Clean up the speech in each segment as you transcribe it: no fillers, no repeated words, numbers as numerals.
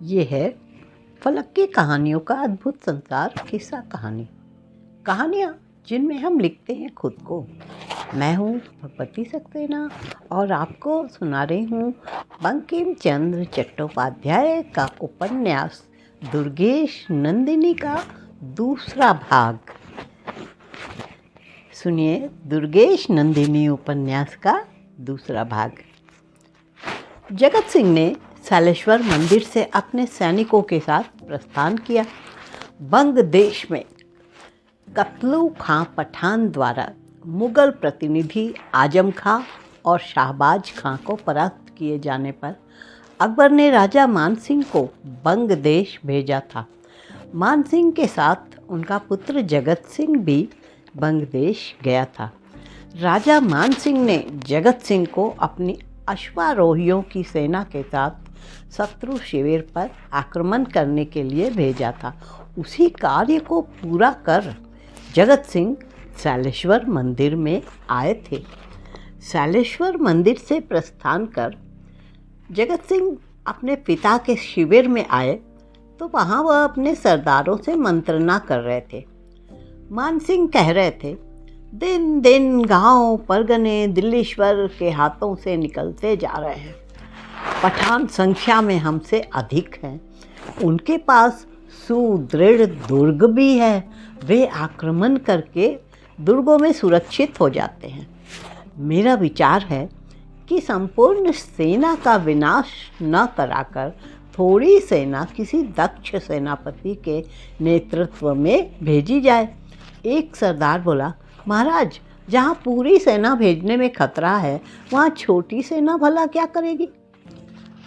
ये है फलक की कहानियों का अद्भुत संसार। किस्सा कहानी, कहानियाँ जिनमें हम लिखते हैं खुद को। मैं हूँ भगवती सक्सेना और आपको सुना रही हूँ बंकिम चंद्र चट्टोपाध्याय का उपन्यास दुर्गेश नंदिनी का दूसरा भाग। सुनिए दुर्गेश नंदिनी उपन्यास का दूसरा भाग। जगत सिंह ने सालेश्वर मंदिर से अपने सैनिकों के साथ प्रस्थान किया। बंग देश में कतलू खां पठान द्वारा मुगल प्रतिनिधि आजम खां और शाहबाज खां को परास्त किए जाने पर अकबर ने राजा मानसिंह को बंग देश भेजा था। मानसिंह के साथ उनका पुत्र जगत सिंह भी बंग देश गया था। राजा मानसिंह ने जगत सिंह को अपनी अश्वारोहियों की सेना के साथ शत्रु शिविर पर आक्रमण करने के लिए भेजा था। उसी कार्य को पूरा कर जगत सिंह सालेश्वर मंदिर में आए थे। सालेश्वर मंदिर से प्रस्थान कर जगत सिंह अपने पिता के शिविर में आए तो वहाँ वह अपने सरदारों से मंत्रणा कर रहे थे। मानसिंह कह रहे थे, दिन दिन गांव परगने दिल्लीश्वर के हाथों से निकलते जा रहे हैं। पठान संख्या में हमसे अधिक हैं। उनके पास सुदृढ़ दुर्ग भी है। वे आक्रमण करके दुर्गों में सुरक्षित हो जाते हैं। मेरा विचार है कि संपूर्ण सेना का विनाश न कराकर थोड़ी सेना किसी दक्ष सेनापति के नेतृत्व में भेजी जाए। एक सरदार बोला, महाराज, जहाँ पूरी सेना भेजने में खतरा है वहाँ छोटी सेना भला क्या करेगी?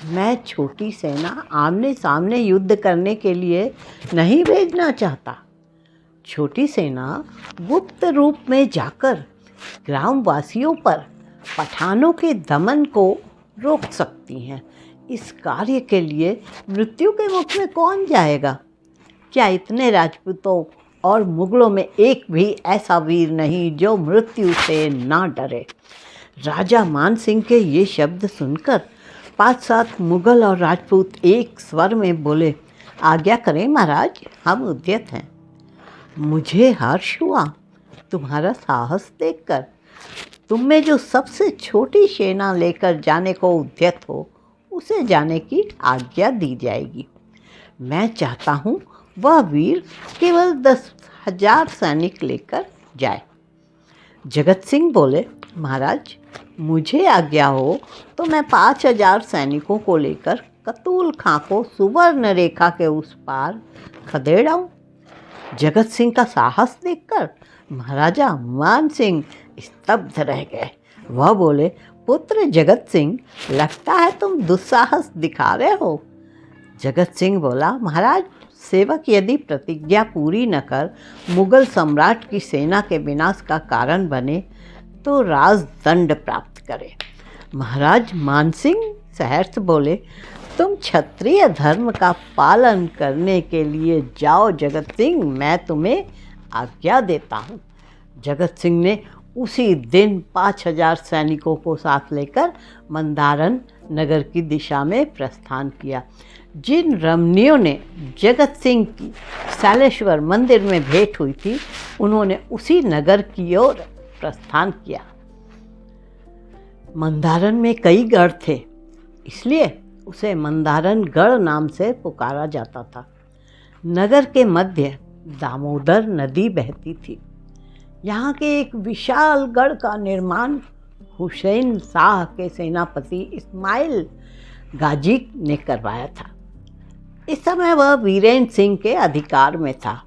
मैं छोटी सेना आमने सामने युद्ध करने के लिए नहीं भेजना चाहता। छोटी सेना गुप्त रूप में जाकर ग्रामवासियों पर पठानों के दमन को रोक सकती हैं। इस कार्य के लिए मृत्यु के मुख में कौन जाएगा? क्या इतने राजपूतों और मुगलों में एक भी ऐसा वीर नहीं जो मृत्यु से ना डरे? राजा मानसिंह के ये शब्द सुनकर 5-7 मुगल और राजपूत एक स्वर में बोले, आज्ञा करें महाराज, हम उद्यत हैं। मुझे हर्ष हुआ तुम्हारा साहस देखकर। तुम में जो सबसे छोटी सेना लेकर जाने को उद्यत हो उसे जाने की आज्ञा दी जाएगी। मैं चाहता हूँ वह वीर केवल 10,000 सैनिक लेकर जाए। जगत सिंह बोले, महाराज, मुझे आज्ञा हो तो मैं 5,000 सैनिकों को लेकर कतूल खां को सुवर्ण रेखा के उस पार खदेड़ाऊं। जगत सिंह का साहस देखकर महाराजा मान सिंह स्तब्ध रह गए। वह बोले, पुत्र जगत सिंह, लगता है तुम दुस्साहस दिखा रहे हो। जगत सिंह बोला, महाराज, सेवक यदि प्रतिज्ञा पूरी न कर मुगल सम्राट की सेना के विनाश का कारण बने तो राजदंड प्राप्त करे। महाराज मानसिंह सहर्ष बोले, तुम क्षत्रिय धर्म का पालन करने के लिए जाओ जगत सिंह, मैं तुम्हें आज्ञा देता हूँ। जगत सिंह ने उसी दिन 5,000 सैनिकों को साथ लेकर मंदारण नगर की दिशा में प्रस्थान किया। जिन रमणियों ने जगत सिंह की सालेश्वर मंदिर में भेंट हुई थी उन्होंने उसी नगर की ओर प्रस्थान किया। मंदारण में कई गढ़ थे, इसलिए उसे मंदारण गढ़ नाम से पुकारा जाता था। नगर के मध्य दामोदर नदी बहती थी। यहाँ के एक विशाल गढ़ का निर्माण हुसैन शाह के सेनापति इस्माइल गाजी ने करवाया था। इस समय वह वीरेंद्र सिंह के अधिकार में था।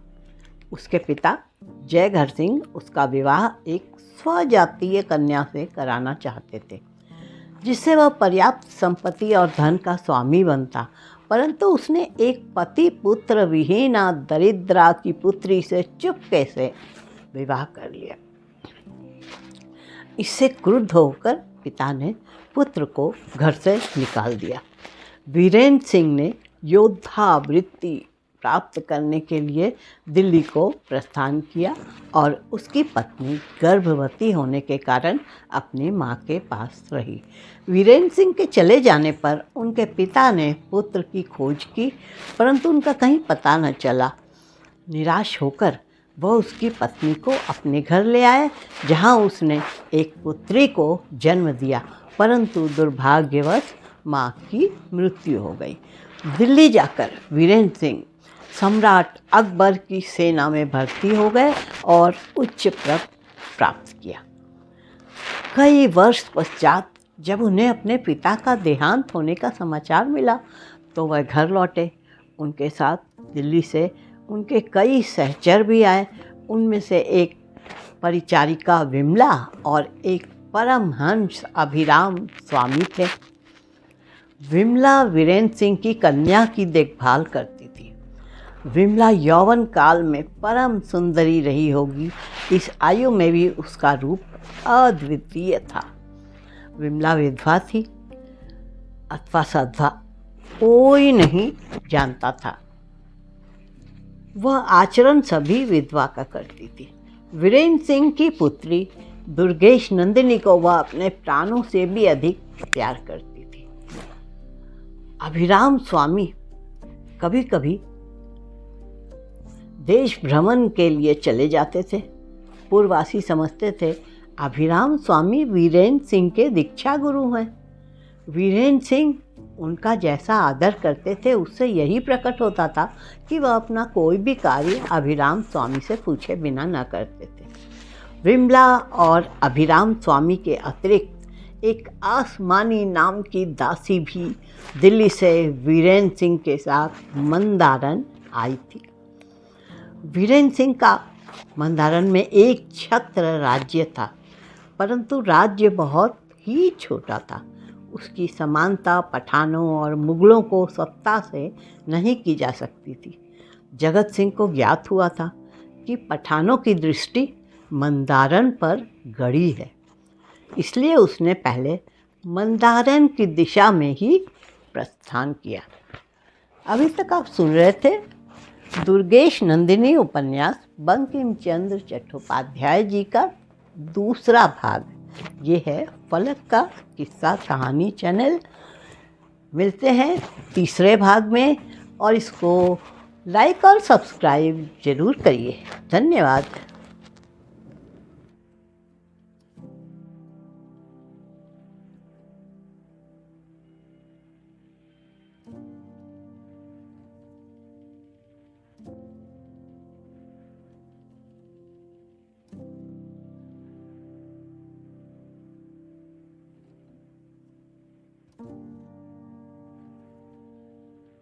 उसके पिता जयघर सिंह उसका विवाह एक स्वजातीय कन्या से कराना चाहते थे, जिससे वह पर्याप्त संपत्ति और धन का स्वामी बनता, परंतु उसने एक पति पुत्र विहीना दरिद्रा की पुत्री से चुपके से विवाह कर लिया। इससे क्रुद्ध होकर पिता ने पुत्र को घर से निकाल दिया। वीरेंद्र सिंह ने योद्धा वृत्ति प्राप्त करने के लिए दिल्ली को प्रस्थान किया और उसकी पत्नी गर्भवती होने के कारण अपनी मां के पास रही। वीरेंद्र सिंह के चले जाने पर उनके पिता ने पुत्र की खोज की, परंतु उनका कहीं पता न चला। निराश होकर वह उसकी पत्नी को अपने घर ले आए, जहां उसने एक पुत्री को जन्म दिया, परंतु दुर्भाग्यवश मां की मृत्यु हो गई। दिल्ली जाकर वीरेंद्र सिंह सम्राट अकबर की सेना में भर्ती हो गए और उच्च पद प्राप्त किया। कई वर्ष पश्चात जब उन्हें अपने पिता का देहांत होने का समाचार मिला तो वह घर लौटे। उनके साथ दिल्ली से उनके कई सहचर भी आए। उनमें से एक परिचारिका विमला और एक परमहंस अभिराम स्वामी थे। विमला वीरेंद्र सिंह की कन्या की देखभाल करती थी। विमला यौवन काल में परम सुंदरी रही होगी। इस आयु में भी उसका रूप अद्वितीय था। विमला विधवा थी अथवा सधवा कोई नहीं जानता था। वह आचरण सभी विधवा का करती थी। वीरेंद्र सिंह की पुत्री दुर्गेश नंदिनी को वह अपने प्राणों से भी अधिक प्यार करती थी। अभिराम स्वामी कभी कभी देश भ्रमण के लिए चले जाते थे। पूर्ववासी समझते थे अभिराम स्वामी वीरेंद्र सिंह के दीक्षा गुरु हैं। वीरेंद्र सिंह उनका जैसा आदर करते थे, उससे यही प्रकट होता था कि वह अपना कोई भी कार्य अभिराम स्वामी से पूछे बिना न करते थे। विमला और अभिराम स्वामी के अतिरिक्त एक आसमानी नाम की दासी भी दिल्ली से वीरेंद्र सिंह के साथ मंदारन आई थी। वीरेंद्र सिंह का मंदारन में एक छत्र राज्य था, परंतु राज्य बहुत ही छोटा था। उसकी समानता पठानों और मुगलों को सत्ता से नहीं की जा सकती थी। जगत सिंह को ज्ञात हुआ था कि पठानों की दृष्टि मंदारन पर गड़ी है, इसलिए उसने पहले मंदारन की दिशा में ही प्रस्थान किया। अभी तक आप सुन रहे थे दुर्गेश नंदिनी उपन्यास बंकिम चंद्र चट्टोपाध्याय जी का दूसरा भाग। ये है फलक का किस्सा कहानी चैनल। मिलते हैं तीसरे भाग में और इसको लाइक और सब्सक्राइब ज़रूर करिए। धन्यवाद।